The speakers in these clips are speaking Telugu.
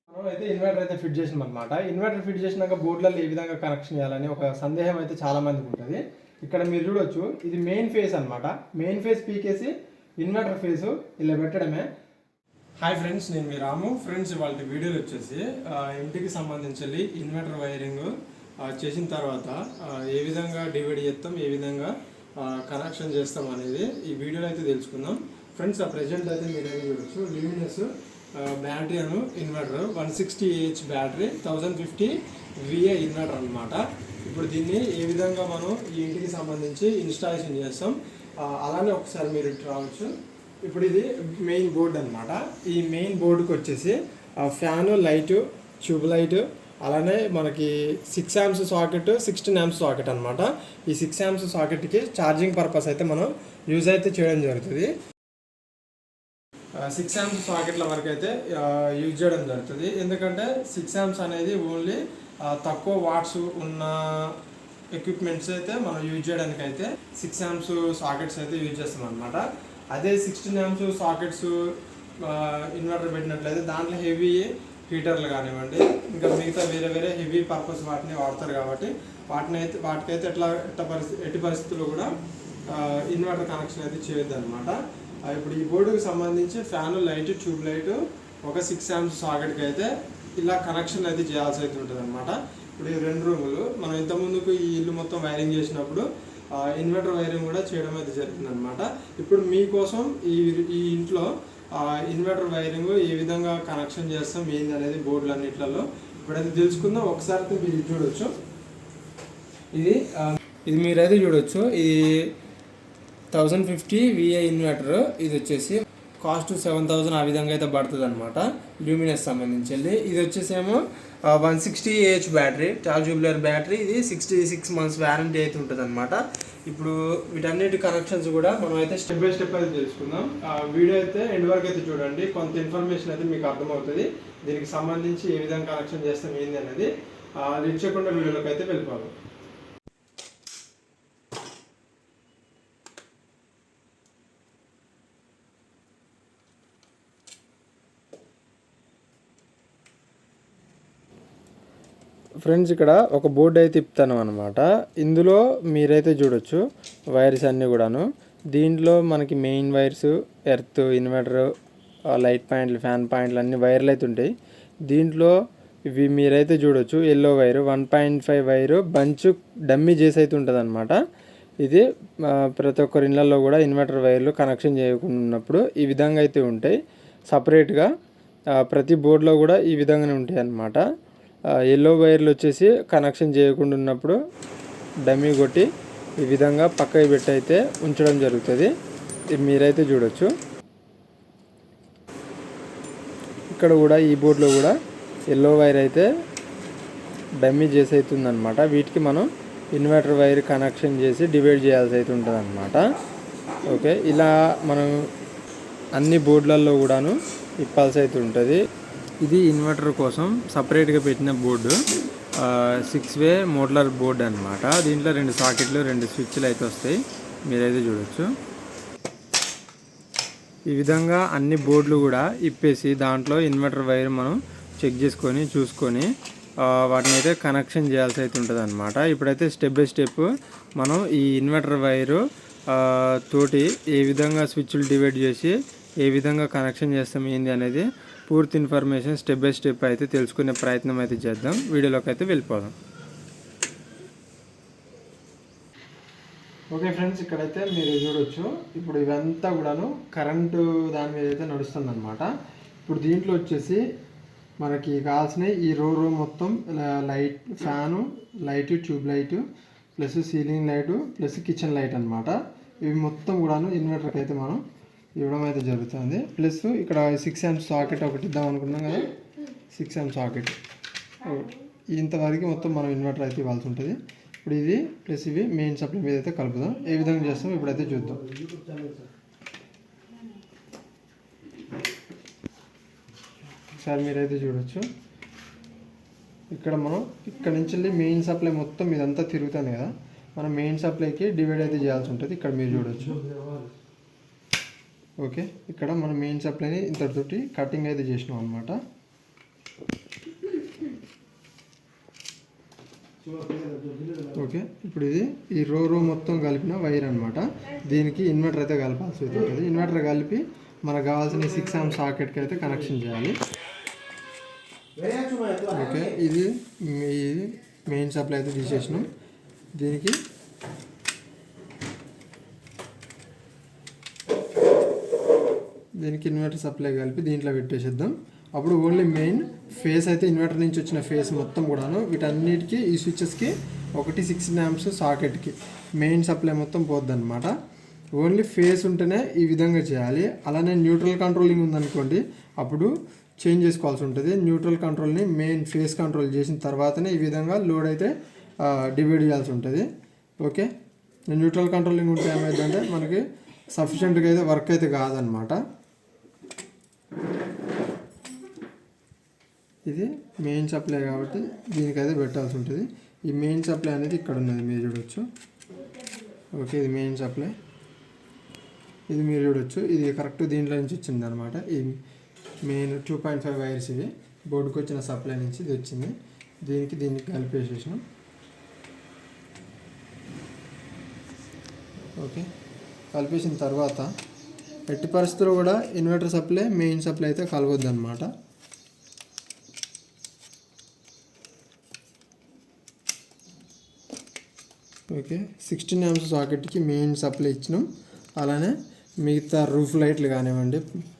మనం అయితే ఇన్వర్టర్ అయితే ఫిట్ చేసినాం అనమాట. ఇన్వర్టర్ ఫిట్ చేసినాక బోర్డులలో ఏ విధంగా కనెక్షన్ చేయాలని ఒక సందేహం అయితే చాలా మందికి ఉంటుంది. ఇక్కడ మీరు చూడొచ్చు, ఇది మెయిన్ ఫేస్ అనమాట. మెయిన్ ఫేస్ పీకేసి ఇన్వర్టర్ ఫేస్ ఇలా పెట్టడమే. హాయ్ ఫ్రెండ్స్, నేను మీ రాము. ఫ్రెండ్స్, వాళ్ళ వీడియోలు వచ్చేసి ఇంటికి సంబంధించి ఇన్వర్టర్ వైరింగ్ చేసిన తర్వాత ఏ విధంగా డివైడ్ చేస్తాం, ఏ విధంగా కనెక్షన్ చేస్తాం అనేది ఈ వీడియోలో అయితే తెలుసుకుందాం. ఫ్రెండ్స్, ఆ ప్రెజెంట్ అయితే మీరు ఏమి చూడొచ్చు, ల్యూమినస్ బ్యాటరీ అను inverter 160Ah battery 1050 VA inverter అనమాట. ఇప్పుడు దీన్ని ఏ విధంగా మనం ఈ ఇంటికి సంబంధించి ఇన్స్టాలేషన్ చేస్తాం అలానే ఒకసారి మీరు రావచ్చు. ఇప్పుడు ఇది మెయిన్ బోర్డు అనమాట. ఈ మెయిన్ బోర్డుకి వచ్చేసి ఫ్యాను, లైటు, ట్యూబ్ లైట్, అలానే మనకి 6 amps సాకెట్, 16 amps సాకెట్ అనమాట. ఈ 6 amps సాకెట్కి ఛార్జింగ్ పర్పస్ అయితే మనం యూజ్ అయితే చేయడం జరుగుతుంది. 6 amps సాకెట్ల వరకు అయితే యూజ్ చేయడం జరుగుతుంది. ఎందుకంటే 6 amps అనేది ఓన్లీ తక్కువ వాట్స్ ఉన్న ఎక్విప్మెంట్స్ అయితే మనం యూజ్ చేయడానికి అయితే 6 amps సాకెట్స్ అయితే యూజ్ చేస్తాం అనమాట. అదే 16 amps సాకెట్స్ ఇన్వర్టర్ పెట్టినట్లయితే దాంట్లో హెవీ హీటర్లు కానివ్వండి, ఇంకా మిగతా వేరే వేరే హెవీ పర్పస్ వాటిని వాడతారు కాబట్టి వాటికైతే ఎట్టి పరిస్థితుల్లో కూడా ఇన్వర్టర్ కనెక్షన్ అయితే చేయొద్దు అనమాట. ఇప్పుడు ఈ బోర్డుకి సంబంధించి ఫ్యాను, లైట్, ట్యూబ్ లైట్ ఒక 6 amps సాకెట్కి అయితే ఇలా కనెక్షన్ అయితే చేయాల్సి అయితే ఉంటుంది అనమాట. ఇప్పుడు ఈ 2 రూములు మనం ఇంతకుముందుకు ఈ ఇల్లు మొత్తం వైరింగ్ చేసినప్పుడు ఇన్వర్టర్ వైరింగ్ కూడా చేయడం అయితే జరిగింది అనమాట. ఇప్పుడు మీకోసం ఈ ఇంట్లో ఇన్వర్టర్ వైరింగ్ ఏ విధంగా కనెక్షన్ చేస్తాం ఏంది అనేది బోర్డులన్నిట్లలో ఇప్పుడైతే తెలుసుకుందాం. ఒకసారి మీరు చూడొచ్చు, ఇది మీరైతే చూడొచ్చు. ఇది 1050 VA ఇన్వర్టర్. ఇది వచ్చేసి కాస్ట్ 7000 ఆ విధంగా అయితే పడుతుంది అనమాట. ల్యూమినస్ సంబంధించి ఇది వచ్చేసేమో 160Ah బ్యాటరీ, ట్యూబులర్ బ్యాటరీ. ఇది 66 months వ్యారంటీ అయితే ఉంటుంది అనమాట. ఇప్పుడు వీటన్నిటి కనెక్షన్స్ కూడా మనం అయితే స్టెప్ బై స్టెప్ అయితే తెలుసుకుందాం. వీడియో అయితే ఎండ్ వరకు అయితే చూడండి, కొంత ఇన్ఫర్మేషన్ అయితే మీకు అర్థమవుతుంది. దీనికి సంబంధించి ఏ విధంగా కనెక్షన్ చేస్తాం ఏంది అనేది లిట్ చేయకుండా వీడియోలోకి అయితే వెళ్ళిపోవాలి. ఫ్రెండ్స్, ఇక్కడ ఒక బోర్డు అయితే తిప్పుతాను అనమాట. ఇందులో మీరైతే చూడొచ్చు వైర్స్ అన్నీ కూడాను. దీంట్లో మనకి main wires, earth, inverter, light పాయింట్లు, ఫ్యాన్ పాయింట్లు అన్ని వైర్లు అయితే ఉంటాయి. దీంట్లో ఇవి మీరైతే చూడొచ్చు, yellow wire 1.5 wire bunch dummy చేసి అయితే ఉంటుంది అనమాట. ఇది ప్రతి ఒక్కరి ఇళ్ళల్లో కూడా ఇన్వర్టర్ వైర్లు కనెక్షన్ చేయకుండా ఉన్నప్పుడు ఈ విధంగా అయితే ఉంటాయి. సపరేట్గా ప్రతి బోర్డులో కూడా ఈ విధంగానే ఉంటాయి అన్నమాట. ఎల్లో వైర్లు వచ్చేసి కనెక్షన్ చేయకుండా ఉన్నప్పుడు డమ్మీ కొట్టి ఈ విధంగా పక్కకి పెట్టి అయితే ఉంచడం జరుగుతుంది. ఇది మీరైతే చూడొచ్చు. ఇక్కడ కూడా ఈ బోర్డులో కూడా ఎల్లో వైర్ అయితే డమ్మీ చేసి అవుతుంది అనమాట. వీటికి మనం ఇన్వర్టర్ వైర్ కనెక్షన్ చేసి డివైడ్ చేయాల్సి అయితే ఉంటుంది అనమాట. ఓకే, ఇలా మనం అన్ని బోర్డులలో కూడాను ఇప్పాల్సి అయితే ఉంటుంది. ఇది ఇన్వర్టర్ కోసం సపరేట్గా పెట్టిన బోర్డు, 6-way మోడ్యులర్ బోర్డు అనమాట. దీంట్లో 2 సాకెట్లు, 2 స్విచ్లు అయితే వస్తాయి, మీరైతే చూడొచ్చు. ఈ విధంగా అన్ని బోర్డులు కూడా ఇప్పేసి దాంట్లో ఇన్వర్టర్ వైర్ మనం చెక్ చేసుకొని చూసుకొని వాటిని అయితే కనెక్షన్ చేయాల్సి అయితే ఉంటుంది అనమాట. ఇప్పుడైతే స్టెప్ బై స్టెప్ మనం ఈ ఇన్వర్టర్ వైరు తోటి ఏ విధంగా స్విచ్లు డివైడ్ చేసి ఏ విధంగా కనెక్షన్ చేస్తాం ఏంది అనేది పూర్తి ఇన్ఫర్మేషన్ స్టెప్ బై స్టెప్ అయితే తెలుసుకునే ప్రయత్నం అయితే చేద్దాం. వీడియోలోకి అయితే వెళ్ళిపోదాం. ఓకే ఫ్రెండ్స్, ఇక్కడైతే మీరు చూడొచ్చు, ఇప్పుడు ఇవంతా కూడాను కరెంటు దాని మీద అయితే నడుస్తుంది అనమాట. ఇప్పుడు దీంట్లో వచ్చేసి మనకి కావాల్సిన ఈ రో మొత్తం light, fan, light, tube light, plus ceiling light, plus kitchen light అనమాట. ఇవి మొత్తం కూడాను ఇన్వర్టర్కి అయితే మనం ఇవ్వడం అయితే జరుగుతుంది. ప్లస్ ఇక్కడ 6 amps సాకెట్ ఒకటి ఇద్దాం అనుకున్నాం కదా, 6 amps సాకెట్ ఇంతవరకు మొత్తం మనం ఇన్వర్టర్ అయితే ఇవ్వాల్సి ఉంటుంది. ఇప్పుడు ఇది ప్లస్ ఇవి మెయిన్ సప్లై మీద అయితే కలుపుదాం. ఏ విధంగా చేస్తాం ఇప్పుడైతే చూద్దాం. సార్ మీరైతే చూడొచ్చు, ఇక్కడ మనం ఇక్కడ నుంచి మెయిన్ సప్లై మొత్తం ఇదంతా తిరుగుతుంది కదా, మనం మెయిన్ సప్లైకి డివైడ్ అయితే చేయాల్సి ఉంటుంది. ఇక్కడ మీరు చూడొచ్చు, ఓకే, ఇక్కడ మనం మెయిన్ సప్లైని ఇంతటితోటి కటింగ్ అయితే చేసినాం అనమాట. ఓకే, ఇప్పుడు ఇది ఈ రో మొత్తం కలిపిన వైర్ అనమాట. దీనికి ఇన్వర్టర్ అయితే కలపాల్సి ఉంటుంది. ఇన్వర్టర్ కలిపి మనకు కావాల్సిన 6 amp సాకెట్కి అయితే కనెక్షన్ చేయాలి. ఓకే, ఇది మెయిన్ సప్లై అయితే తీసేసినాం. దీనికి ఇన్వర్టర్ సప్లై కలిపి దీంట్లో పెట్టేసేద్దాం. అప్పుడు ఓన్లీ మెయిన్ ఫేస్ అయితే ఇన్వర్టర్ నుంచి వచ్చిన ఫేస్ మొత్తం కూడాను వీటన్నిటికీ ఈ స్విచ్చెస్కి 16 amps సాకెట్కి మెయిన్ సప్లై మొత్తం పోద్ది అనమాట. ఓన్లీ ఫేస్ ఉంటేనే ఈ విధంగా చేయాలి. అలానే న్యూట్రల్ కంట్రోలింగ్ ఉందనుకోండి, అప్పుడు చేంజ్ చేసుకోవాల్సి ఉంటుంది. న్యూట్రల్ కంట్రోల్ని మెయిన్ ఫేస్ కంట్రోల్ చేసిన తర్వాతనే ఈ విధంగా లోడ్ అయితే డివైడ్ చేయాల్సి ఉంటుంది. ఓకే, న్యూట్రల్ కంట్రోలింగ్ ఉంటే ఏమైందంటే మనకి సఫిషియెంట్గా అయితే వర్క్ అయితే కాదనమాట. ఇది మెయిన్ సప్లై కాబట్టి దీనికైతే పెట్టాల్సి ఉంటుంది. ఈ మెయిన్ సప్లై అనేది ఇక్కడ ఉన్నది, మీరు చూడవచ్చు. ఓకే, ఇది మెయిన్ సప్లై, ఇది మీరు చూడవచ్చు. ఇది కరెక్ట్ దీంట్లో నుంచి వచ్చింది అనమాట. ఈ మెయిన్ 2.5 వైర్స్ ఇవి బోర్డుకి వచ్చిన సప్లై నుంచి ఇది వచ్చింది. దీనికి కలిపేసేసినాం. ఓకే, కలిపేసిన తర్వాత ఎట్టి పరిస్థితుల్లో కూడా ఇన్వర్టర్ సప్లై మెయిన్ సప్లై అయితే కలవద్దు అనమాట. ఓకే, 16 amps సాకెట్కి మెయిన్ సప్లై ఇచ్చినాం. అలానే మిగతా రూఫ్ లైట్లు కానివ్వండి,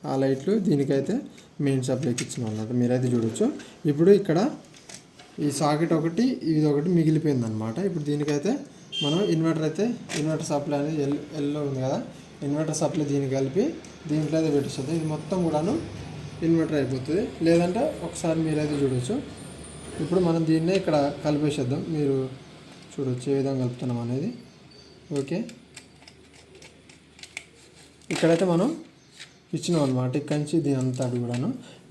ఆ లైట్లు దీనికైతే మెయిన్ సప్లైకి ఇచ్చినాం అన్నమాట. మీరైతే చూడవచ్చు. ఇప్పుడు ఇక్కడ ఈ సాకెట్ ఒకటి, ఇది ఒకటి మిగిలిపోయింది అనమాట. ఇప్పుడు దీనికైతే మనం ఇన్వర్టర్ సప్లై అనేది ఎల్లో ఉంది కదా, ఇన్వర్టర్ సప్లై దీనికి కలిపి దీంట్లో అయితే పెట్టేస్తుంది. ఇది మొత్తం కూడాను ఇన్వర్టర్ అయిపోతుంది. లేదంటే ఒకసారి మీరైతే చూడవచ్చు. ఇప్పుడు మనం దీన్నే ఇక్కడ కలిపేసేద్దాం. మీరు చూడవచ్చు ఏ విధంగా కలుపుతున్నాం అనేది. ఓకే, ఇక్కడైతే మనం ఇచ్చినాం అనమాట. ఇక్కడి నుంచి దీని అంతా కూడాను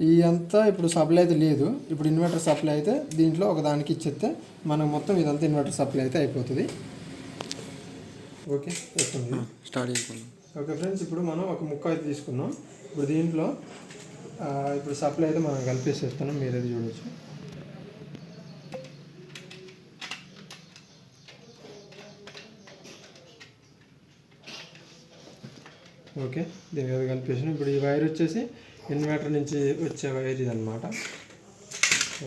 ఈ అంతా ఇప్పుడు సప్లై అయితే లేదు. ఇప్పుడు ఇన్వర్టర్ సప్లై అయితే దీంట్లో ఒక దానికి ఇచ్చేస్తే మనకు మొత్తం ఇదంతా ఇన్వర్టర్ సప్లై అయితే అయిపోతుంది. ఓకే, స్టార్ట్ చేసుకుందాం. ఓకే ఫ్రెండ్స్, ఇప్పుడు మనం ఒక ముక్క అయితే తీసుకున్నాం. ఇప్పుడు దీంట్లో ఇప్పుడు సప్లై అయితే మనం కలిపేసేస్తున్నాం. మీరైతే చూడవచ్చు. ఓకే, దీనికి అయితే కలిపేసాను. ఇప్పుడు ఈ వైర్ వచ్చేసి ఇన్వర్టర్ నుంచి వచ్చే వైర్ ఇది అనమాట.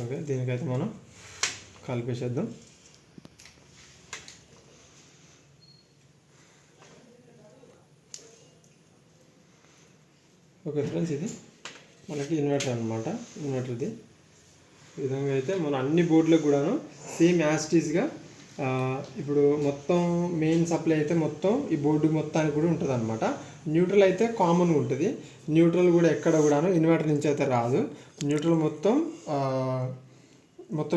ఓకే, దీనికైతే మనం కలిపేసేద్దాం. ఓకే ఫ్రెండ్స్, ఇది మనకి ఇన్వర్టర్ అనమాట. ఇన్వర్టర్ది ఈ విధంగా అయితే మన అన్ని బోర్డులకు కూడాను సేమ్ యాస్టీస్గా ఇప్పుడు మొత్తం మెయిన్ సప్లై అయితే మొత్తం ఈ బోర్డు మొత్తానికి కూడా ఉంటుంది అనమాట. న్యూట్రల్ అయితే కామన్గా ఉంటుంది. న్యూట్రల్ కూడా ఎక్కడ కూడాను ఇన్వర్టర్ నుంచి అయితే రాదు. న్యూట్రల్ మొత్తం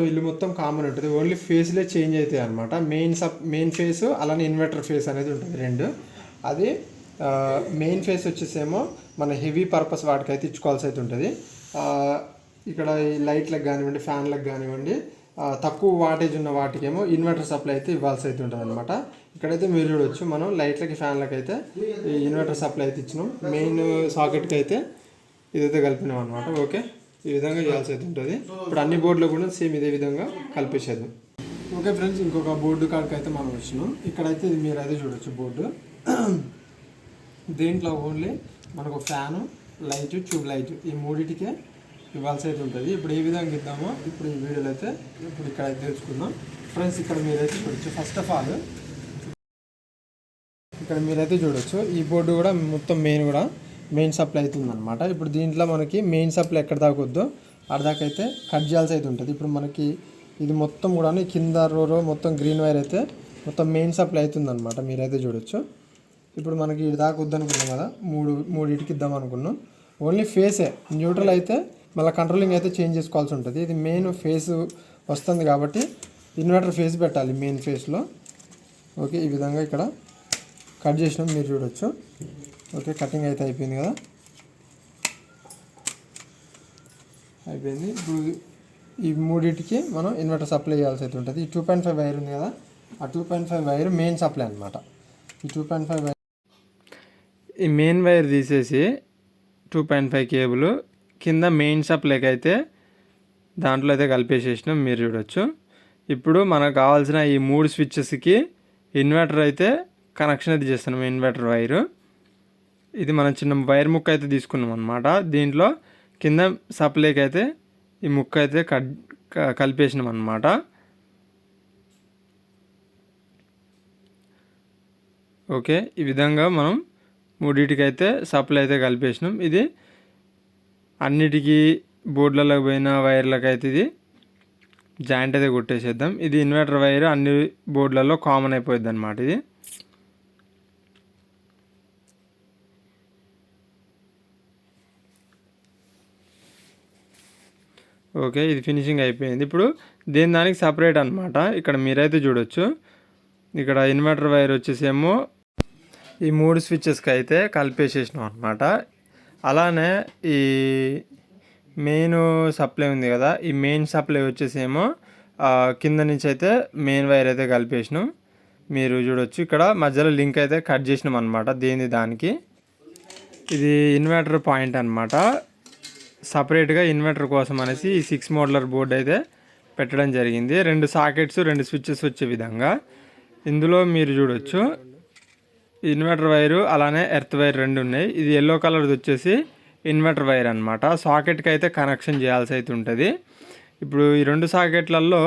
ఇల్లు మొత్తం కామన్ ఉంటుంది. ఓన్లీ ఫేస్లే చేంజ్ అవుతాయి అనమాట. మెయిన్ ఫేస్ అలానే ఇన్వర్టర్ ఫేస్ అనేది ఉంటుంది రెండు. అది మెయిన్ ఫేస్ వచ్చేసేమో మన హెవీ పర్పస్ వాటికైతే ఇచ్చుకోవాల్సి అయితే ఉంటుంది. ఇక్కడ ఈ లైట్లకు కానివ్వండి, ఫ్యాన్లకు కానివ్వండి, తక్కువ వాటేజ్ ఉన్న వాటికేమో ఇన్వర్టర్ సప్లై అయితే ఇవ్వాల్సి అయితే ఉంటుంది అనమాట. ఇక్కడైతే మీరు చూడవచ్చు, మనం లైట్లకి ఫ్యాన్లకి అయితే ఈ ఇన్వర్టర్ సప్లై అయితే ఇచ్చినాం. మెయిన్ సాకెట్కి అయితే ఇదైతే కలిపినాం అనమాట. ఓకే, ఈ విధంగా చేయాల్సి అయితే ఉంటుంది. ఇప్పుడు అన్ని బోర్డులో కూడా సేమ్ ఇదే విధంగా కలిపేసేద్దాం. ఓకే ఫ్రెండ్స్, ఇంకొక బోర్డు కాడికి అయితే మనం వచ్చినాం. ఇక్కడైతే ఇది మీరు అయితే చూడవచ్చు బోర్డు. దీంట్లో ఓన్లీ మనకు ఫ్యాను, లైట్, ట్యూబ్ లైట్ ఈ మూడింటికే ఇవ్వాల్సి అయితే ఉంటుంది. ఇప్పుడు ఏ విధంగా ఇద్దామో ఇప్పుడు ఈ వీడియోలో అయితే ఇప్పుడు ఇక్కడ అయితే తెలుసుకుందాం. ఫ్రెండ్స్, ఇక్కడ మీరైతే చూడొచ్చు. ఫస్ట్ ఆఫ్ ఆల్ ఇక్కడ మీరైతే చూడొచ్చు, ఈ బోర్డు కూడా మొత్తం మెయిన్ సప్లై అవుతుంది అనమాట. ఇప్పుడు దీంట్లో మనకి మెయిన్ సప్లై ఎక్కడ దాకా వద్దో అక్కడిదాకా అయితే కట్ చేయాల్సి అయితే ఉంటుంది. ఇప్పుడు మనకి ఇది మొత్తం కూడా కింద రో మొత్తం గ్రీన్ వైర్ అయితే మొత్తం మెయిన్ సప్లై అవుతుంది అనమాట. మీరైతే చూడొచ్చు. ఇప్పుడు మనకి ఇది దాకా వద్దనుకున్నాం కదా, మూడింటికి ఇద్దాం అనుకున్నాం. ఓన్లీ ఫేసే, న్యూట్రల్ అయితే మళ్ళీ కంట్రోలింగ్ అయితే చేంజ్ చేసుకోవాల్సి ఉంటుంది. ఇది మెయిన్ ఫేస్ వస్తుంది కాబట్టి ఇన్వర్టర్ ఫేస్ పెట్టాలి మెయిన్ ఫేస్లో. ఓకే, ఈ విధంగా ఇక్కడ కట్ చేసినాం, మీరు చూడొచ్చు. ఓకే, కటింగ్ అయితే అయిపోయింది కదా, అయిపోయింది. ఇప్పుడు ఈ మూడింటికి మనం ఇన్వర్టర్ సప్లై చేయాల్సి అయితే ఉంటుంది. ఈ 2.5 వైర్ ఉంది కదా, ఆ 2.5 వైర్ మెయిన్ సప్లై అనమాట. ఈ 2.5 వైర్ ఈ మెయిన్ వైర్ తీసేసి 2.5 కేబుల్ కింద మెయిన్ సప్లైకి అయితే దాంట్లో అయితే కలిపేసేసినాం, మీరు చూడొచ్చు. ఇప్పుడు మనకు కావాల్సిన ఈ 3 స్విచ్చెస్కి ఇన్వర్టర్ అయితే కనెక్షన్ అయితే చేస్తున్నాం. ఇన్వర్టర్ వైరు ఇది మనం చిన్న వైర్ ముక్క అయితే తీసుకున్నాం అనమాట. దీంట్లో కింద సప్లైకి అయితే ఈ ముక్క అయితే కలిపేసినాం అనమాట. ఓకే, ఈ విధంగా మనం మూడింటికి అయితే సప్లై అయితే కలిపేసినాం. ఇది అన్నిటికీ బోర్డులలో పోయిన వైర్లకు అయితే ఇది జాయింట్ అయితే కొట్టేసేద్దాం. ఇది ఇన్వర్టర్ వైర్ అన్ని బోర్డులలో కామన్ అయిపోద్ది అనమాట. ఇది ఓకే, ఇది ఫినిషింగ్ అయిపోయింది. ఇప్పుడు దానికి సపరేట్ అనమాట. ఇక్కడ మీరైతే చూడొచ్చు, ఇక్కడ ఇన్వర్టర్ వైర్ వచ్చేసేమో ఈ 3 స్విచ్చెస్కి అయితే కలిపేసేసినాం అనమాట. అలానే ఈ మెయిన్ సప్లై ఉంది కదా, ఈ మెయిన్ సప్లై వచ్చేసేమో కింద నుంచి అయితే మెయిన్ వైర్ అయితే కలిపేసినాం. మీరు చూడొచ్చు, ఇక్కడ మధ్యలో లింక్ అయితే కట్ చేసినాం అనమాట. దానికి ఇది ఇన్వర్టర్ పాయింట్ అనమాట. సపరేట్గా ఇన్వర్టర్ కోసం అనేసి ఈ 6 మోడ్లర్ బోర్డు అయితే పెట్టడం జరిగింది. 2 సాకెట్స్ 2 స్విచ్చెస్ వచ్చే విధంగా. ఇందులో మీరు చూడొచ్చు ఇన్వర్టర్ వైరు అలానే ఎర్త్ వైర్ 2 ఉన్నాయి. ఇది ఎల్లో కలర్ది వచ్చేసి ఇన్వర్టర్ వైర్ అనమాట. సాకెట్కి అయితే కనెక్షన్ చేయాల్సి అయితే ఉంటుంది. ఇప్పుడు ఈ 2 సాకెట్లలో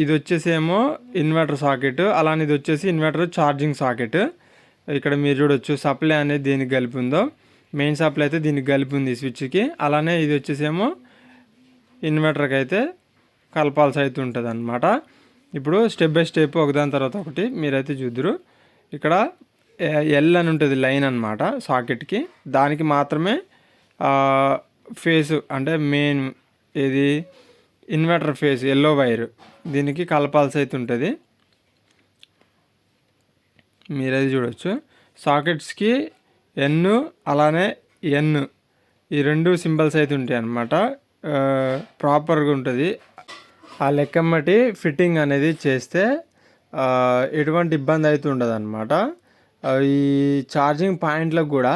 ఇది వచ్చేసేమో ఇన్వర్టర్ సాకెట్, అలానే ఇది వచ్చేసి ఇన్వర్టర్ ఛార్జింగ్ సాకెట్. ఇక్కడ మీరు చూడొచ్చు సప్లై అనేది దేనికి కలిపి ఉందో. మెయిన్ సప్లై అయితే దీనికి కలిపి ఉంది ఈ స్విచ్కి. అలానే ఇది వచ్చేసేమో ఇన్వర్టర్కి అయితే కలపాల్సి అయితే ఉంటుంది అనమాట. ఇప్పుడు స్టెప్ బై స్టెప్ ఒకదాని తర్వాత ఒకటి మీరైతే చూద్దరు. ఇక్కడ ఎల్ అని ఉంటుంది లైన్ అనమాట సాకెట్కి. దానికి మాత్రమే ఫేసు అంటే మెయిన్ ఇది ఇన్వర్టర్ ఫేస్ ఎల్లో వైర్ దీనికి కలపాల్సి అయితే ఉంటుంది. మీరైతే చూడొచ్చు సాకెట్స్కి ఎన్ అలానే ఎన్ ఈ 2 సింబల్స్ అయితే ఉంటాయి అన్నమాట. ప్రాపర్గా ఉంటుంది. ఆ లెక్కమ్మటి ఫిట్టింగ్ అనేది చేస్తే ఎటువంటి ఇబ్బంది అయితే ఉండదు అనమాట. ఈ ఛార్జింగ్ పాయింట్లకు కూడా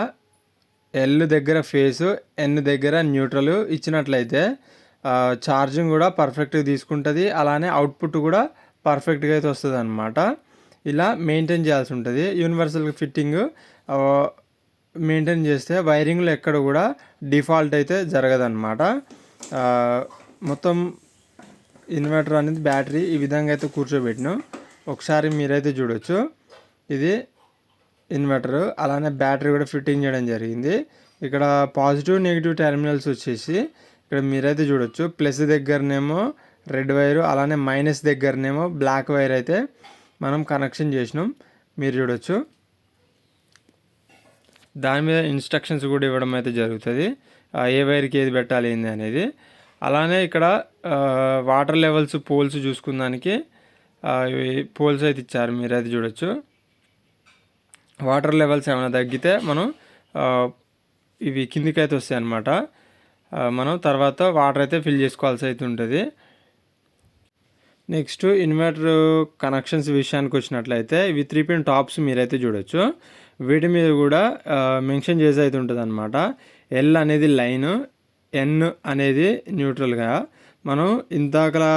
ఎల్ దగ్గర ఫేసు ఎన్ దగ్గర న్యూట్రల్ ఇచ్చినట్లయితే ఛార్జింగ్ కూడా పర్ఫెక్ట్గా తీసుకుంటుంది. అలానే అవుట్పుట్ కూడా పర్ఫెక్ట్గా అయితే వస్తుంది అనమాట. ఇలా మెయింటైన్ చేయాల్సి ఉంటుంది. యూనివర్సల్ ఫిట్టింగ్ మెయింటైన్ చేస్తే వైరింగ్లో ఎక్కడ కూడా డిఫాల్ట్ అయితే జరగదన్నమాట. మొత్తం ఇన్వర్టర్ అనేది బ్యాటరీ ఈ విధంగా అయితే కూర్చోబెట్టినాం. ఒకసారి మీరైతే చూడొచ్చు, ఇది ఇన్వర్టర్ అలానే బ్యాటరీ కూడా ఫిట్టింగ్ చేయడం జరిగింది. ఇక్కడ పాజిటివ్ నెగిటివ్ టెర్మినల్స్ వచ్చేసి ఇక్కడ మీరైతే చూడొచ్చు, ప్లస్ దగ్గరనేమో రెడ్ వైరు అలానే మైనస్ దగ్గరనేమో బ్లాక్ వైర్ అయితే మనం కనెక్షన్ చేసినాం. మీరు చూడొచ్చు, దాని మీద ఇన్స్ట్రక్షన్స్ కూడా ఇవ్వడం అయితే జరుగుతుంది, ఏ వైర్కి ఏది పెట్టాలి ఏంది అనేది. అలానే ఇక్కడ వాటర్ లెవెల్స్ పోల్స్ చూసుకుందానికి పోల్స్ అయితే ఇచ్చారు. మీరు అయితే చూడొచ్చు, వాటర్ లెవెల్స్ ఏమైనా తగ్గితే మనం ఇవి కిందికి అయితే వస్తాయి అన్నమాట. మనం తర్వాత వాటర్ అయితే ఫిల్ చేసుకోవాల్సి అయితే ఉంటుంది. నెక్స్ట్ ఇన్వర్టర్ కనెక్షన్స్ విషయానికి వచ్చినట్లయితే ఇవి 3 పిన్ టాప్స్ మీరైతే చూడొచ్చు. వీటి మీద కూడా మెన్షన్ చేసి అయితే ఉంటుంది అనమాట. ఎల్ అనేది లైన్, ఎన్ అనేది న్యూట్రల్గా. మనం ఇందాకలా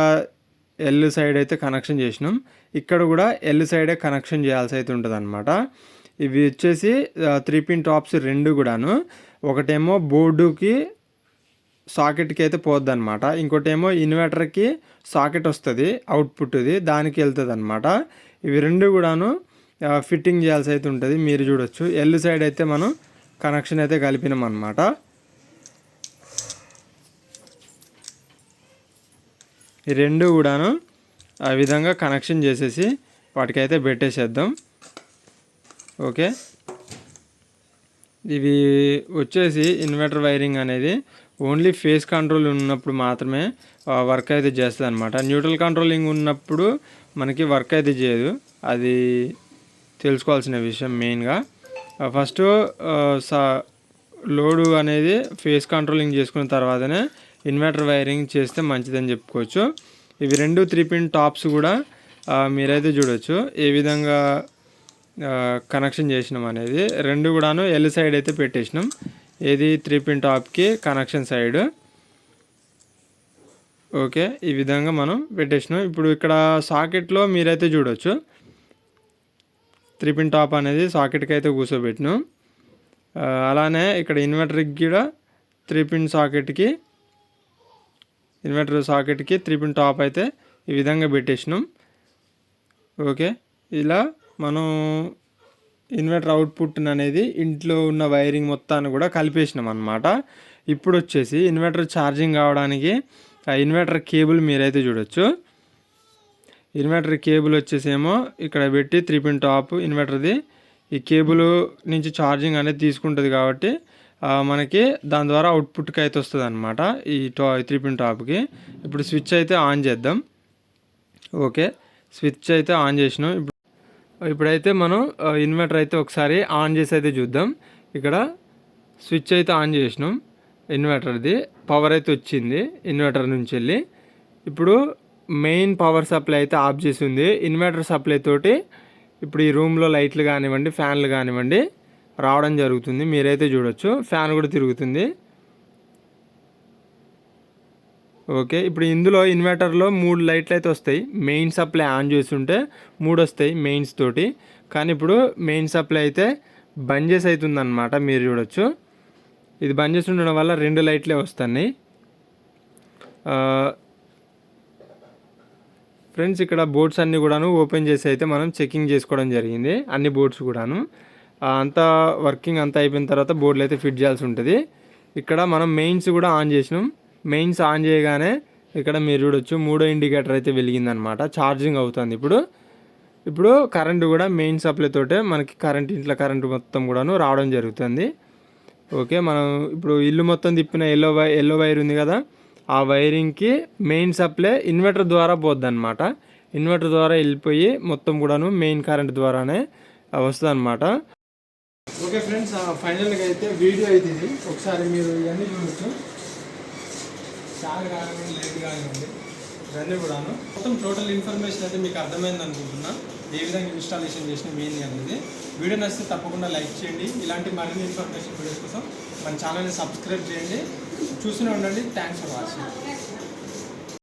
ఎల్ సైడ్ అయితే కనెక్షన్ చేసినాం, ఇక్కడ కూడా ఎల్ సైడే కనెక్షన్ చేయాల్సి అయితే ఉంటుంది అనమాట. ఇవి వచ్చేసి 3 పిన్ టాప్స్ 2 కూడాను. ఒకటేమో బోర్డుకి సాకెట్కి అయితే పోద్ది అనమాట, ఇంకోటేమో ఇన్వర్టర్కి సాకెట్ వస్తుంది అవుట్పుట్ది, దానికి వెళ్తుంది అనమాట. ఇవి 2 కూడాను ఫిట్టింగ్ చేయాల్సి అయితే ఉంటుంది. మీరు చూడొచ్చు, ఎల్ సైడ్ అయితే మనం కనెక్షన్ అయితే కలిపినాం అనమాట. ఈ 2 కూడాను ఆ విధంగా కనెక్షన్ చేసేసి వాటికైతే పెట్టేసేద్దాం. ఓకే, ఇవి వచ్చేసి ఇన్వర్టర్ వైరింగ్ అనేది ఓన్లీ ఫేస్ కంట్రోల్ ఉన్నప్పుడు మాత్రమే వర్క్ అయితే చేస్తుంది అనమాట. న్యూట్రల్ కంట్రోలింగ్ ఉన్నప్పుడు మనకి వర్క్ అయితే చేయదు, అది తెలుసుకోవాల్సిన విషయం. మెయిన్గా ఫస్ట్ లోడు అనేది ఫేస్ కంట్రోలింగ్ చేసుకున్న తర్వాతనే ఇన్వర్టర్ వైరింగ్ చేస్తే మంచిదని చెప్పుకోవచ్చు. ఇవి 2 3 పిన్ టాప్స్ కూడా మీరైతే చూడొచ్చు ఏ విధంగా కనెక్షన్ చేసినాం అనేది. రెండు కూడాను ఎల్ సైడ్ అయితే పెట్టేసినాం. ఏది 3 పిన్ టాప్కి కనెక్షన్ సైడ్. ఓకే, ఈ విధంగా మనం పెట్టేసినాం. ఇప్పుడు ఇక్కడ సాకెట్లో మీరైతే చూడొచ్చు 3 పిన్ టాప్ అనేది సాకెట్కి అయితే కూర్చోబెట్టినాం. అలానే ఇక్కడ ఇన్వర్టర్కి కూడా 3 పిన్ సాకెట్కి ఇన్వర్టర్ సాకెట్కి 3 పిన్ టాప్ అయితే ఈ విధంగా పెట్టేసినాం. ఓకే, ఇలా మనం ఇన్వర్టర్ అవుట్పుట్ అనేది ఇంట్లో ఉన్న వైరింగ్ మొత్తాన్ని కూడా కలిపేసినాం అన్నమాట. ఇప్పుడు వచ్చేసి ఇన్వర్టర్ ఛార్జింగ్ కావడానికి ఇన్వర్టర్ కేబుల్ మీరైతే చూడొచ్చు. ఇన్వర్టర్ కేబుల్ వచ్చేసేమో ఇక్కడ పెట్టి 3 పిన్ టాప్ ఇన్వర్టర్ది ఈ కేబుల్ నుంచి ఛార్జింగ్ అనేది తీసుకుంటుంది కాబట్టి మనకి దాని ద్వారా అవుట్పుట్కి అయితే వస్తుంది అనమాట ఈ 3 పిన్ టాప్కి. ఇప్పుడు స్విచ్ అయితే ఆన్ చేద్దాం. ఓకే, స్విచ్ అయితే ఆన్ చేసినాం. ఇప్పుడైతే మనం ఇన్వర్టర్ అయితే ఒకసారి ఆన్ చేసి అయితే చూద్దాం. ఇక్కడ స్విచ్ అయితే ఆన్ చేసినాం. ఇన్వర్టర్ది పవర్ అయితే వచ్చింది ఇన్వర్టర్ నుంచి వెళ్ళి. ఇప్పుడు మెయిన్ పవర్ సప్లై అయితే ఆఫ్ చేసి ఉంది. ఇన్వర్టర్ సప్లై తోటి ఇప్పుడు ఈ రూమ్లో లైట్లు కానివ్వండి, ఫ్యాన్లు కానివ్వండి రావడం జరుగుతుంది. మీరైతే చూడొచ్చు ఫ్యాన్ కూడా తిరుగుతుంది. ఓకే, ఇప్పుడు ఇందులో ఇన్వర్టర్లో 3 లైట్లు అయితే వస్తాయి. మెయిన్ సప్లై ఆన్ చేసి ఉంటే 3 వస్తాయి మెయిన్స్ తోటి. కానీ ఇప్పుడు మెయిన్ సప్లై అయితే బంద్ చేసి అవుతుంది అనమాట. మీరు చూడొచ్చు ఇది బంద్ చేసి ఉండడం వల్ల 2 లైట్లే వస్తున్నాయి. ఫ్రెండ్స్, ఇక్కడ బోర్డ్స్ అన్నీ కూడాను ఓపెన్ చేసి అయితే మనం చెకింగ్ చేసుకోవడం జరిగింది. అన్ని బోర్డ్స్ కూడాను అంతా వర్కింగ్ అంతా అయిపోయిన తర్వాత బోర్డులు అయితే ఫిట్ చేయాల్సి ఉంటుంది. ఇక్కడ మనం మెయిన్స్ కూడా ఆన్ చేసినాం. మెయిన్స్ ఆన్ చేయగానే ఇక్కడ మీరు చూడొచ్చు 3వ ఇండికేటర్ అయితే వెలిగిందనమాట. ఛార్జింగ్ అవుతుంది. ఇప్పుడు కరెంటు కూడా మెయిన్ సప్లై తోటే మనకి ఇంట్లో కరెంటు మొత్తం కూడాను రావడం జరుగుతుంది. ఓకే, మనం ఇప్పుడు ఇల్లు మొత్తం తిప్పిన ఎల్లో వైర్ ఉంది కదా, ఆ వైరింగ్కి మెయిన్ సప్లై ఇన్వర్టర్ ద్వారా పోద్ది అనమాట. ఇన్వర్టర్ ద్వారా వెళ్ళిపోయి మొత్తం కూడాను మెయిన్ కరెంట్ ద్వారానే వస్తుంది అనమాట. ఓకే ఫ్రెండ్స్, ఫైనల్గా అయితే వీడియో అయితే ఇది ఒకసారి మీరు ఇవన్నీ చూడొచ్చు. చాలా కానివ్వండి, లేట్ కానివ్వండి, ఇవన్నీ కూడాను మొత్తం టోటల్ ఇన్ఫర్మేషన్ అయితే మీకు అర్థమైంది అనుకుంటున్నా. ఏ విధంగా ఇన్స్టాలేషన్ చేసిన మెయిన్ అనేది. వీడియో నచ్చితే తప్పకుండా లైక్ చేయండి. ఇలాంటి మరిన్ని ఇన్ఫర్మేషన్ వీడియోస్ కోసం మన ఛానల్ని సబ్స్క్రైబ్ చేయండి. చూస్తూనే ఉండండి. Thanks for watching.